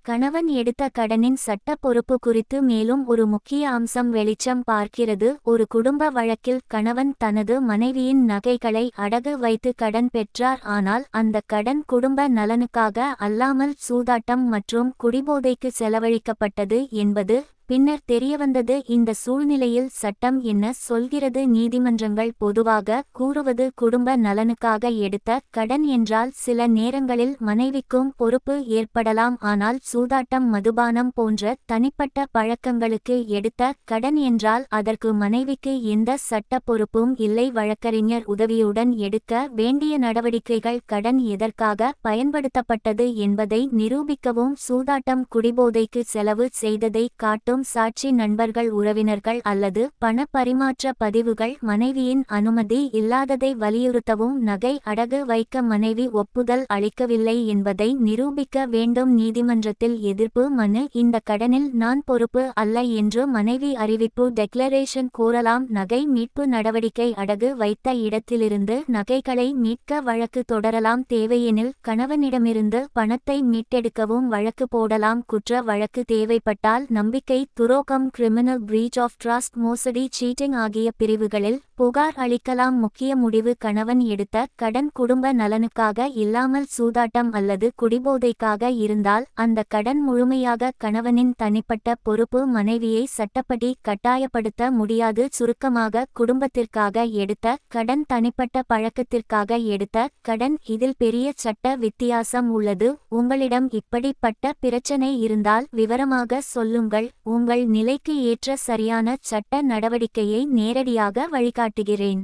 கணவன் எடுத்த கடனின் சட்ட பொறுப்பு குறித்து மேலும் ஒரு முக்கிய அம்சம் வெளிச்சம் பார்க்கிறது. ஒரு குடும்ப வழக்கில் கணவன் தனது மனைவியின் நகைகளை அடகு வைத்து கடன் பெற்றார். ஆனால் அந்த கடன் குடும்ப நலனுக்காக அல்லாமல் சூதாட்டம் மற்றும் குடிபோதைக்கு செலவழிக்கப்பட்டது என்பது பின்னர் தெரியவந்தது. இந்த சூழ்நிலையில் சட்டம் என்ன சொல்கிறது? நீதிமன்றங்கள் பொதுவாக கூறுவது குடும்ப நலனுக்காக எடுத்த கடன் என்றால் சில நேரங்களில் மனைவிக்கும் பொறுப்பு ஏற்படலாம். ஆனால் சூதாட்டம், மதுபானம் போன்ற தனிப்பட்ட பழக்கங்களுக்கு எடுத்த கடன் என்றால் அதற்கு மனைவிக்கு எந்த சட்ட பொறுப்பும் இல்லை. வழக்கறிஞர் உதவியுடன் எடுக்க வேண்டிய நடவடிக்கைகள், கடன் எதற்காக பயன்படுத்தப்பட்டது என்பதை நிரூபிக்கவும், சூதாட்டம், குடிபோதைக்கு செலவு செய்ததை காட்டும் சாட்சி, நண்பர்கள், உறவினர்கள் அல்லது பண பரிமாற்ற பதிவுகள், மனைவியின் அனுமதி இல்லாததை வலியுறுத்தவும், நகை அடகு வைக்க மனைவி ஒப்புதல் அளிக்கவில்லை என்பதை நிரூபிக்க வேண்டும். நீதிமன்றத்தில் எதிர்ப்பு மனு: இந்த கடனில் நான் பொறுப்பு அல்ல என்று மனைவி அறிவிப்பு, டெக்ளரேஷன் கோரலாம். நகை மீட்பு நடவடிக்கை: அடகு வைத்த இடத்திலிருந்து நகைகளை மீட்க வழக்கு தொடரலாம். தேவையெனில் கணவனிடமிருந்து பணத்தை மீட்டெடுக்கவும் வழக்கு போடலாம். குற்ற வழக்கு தேவைப்பட்டால் நம்பிக்கை துரோகம், கிரிமினல் பிரீச் ஆஃப் ட்ரஸ்ட், மோசடி, சீட்டிங் ஆகிய பிரிவுகளில் புகார் அளிக்கலாம். முக்கிய முடிவு: கணவன் எடுத்த கடன் குடும்ப நலனுக்காக இல்லாமல் சூதாட்டம் அல்லது குடிபோதைக்காக இருந்தால் அந்த கடன் முழுமையாக கணவனின் தனிப்பட்ட பொறுப்பு. மனைவியை சட்டப்படி கட்டாயப்படுத்த முடியாது. சுருக்கமாக, குடும்பத்திற்காக எடுத்த கடன், தனிப்பட்ட பழக்கத்திற்காக எடுத்த கடன், இதில் பெரிய சட்ட வித்தியாசம் உள்ளது. உங்களிடம் இப்படிப்பட்ட பிரச்சனை இருந்தால் விவரமாக சொல்லுங்கள். உங்கள் நிலைக்கு ஏற்ற சரியான சட்ட நடவடிக்கையை நேரடியாக வழிகாட்டுகிறேன்.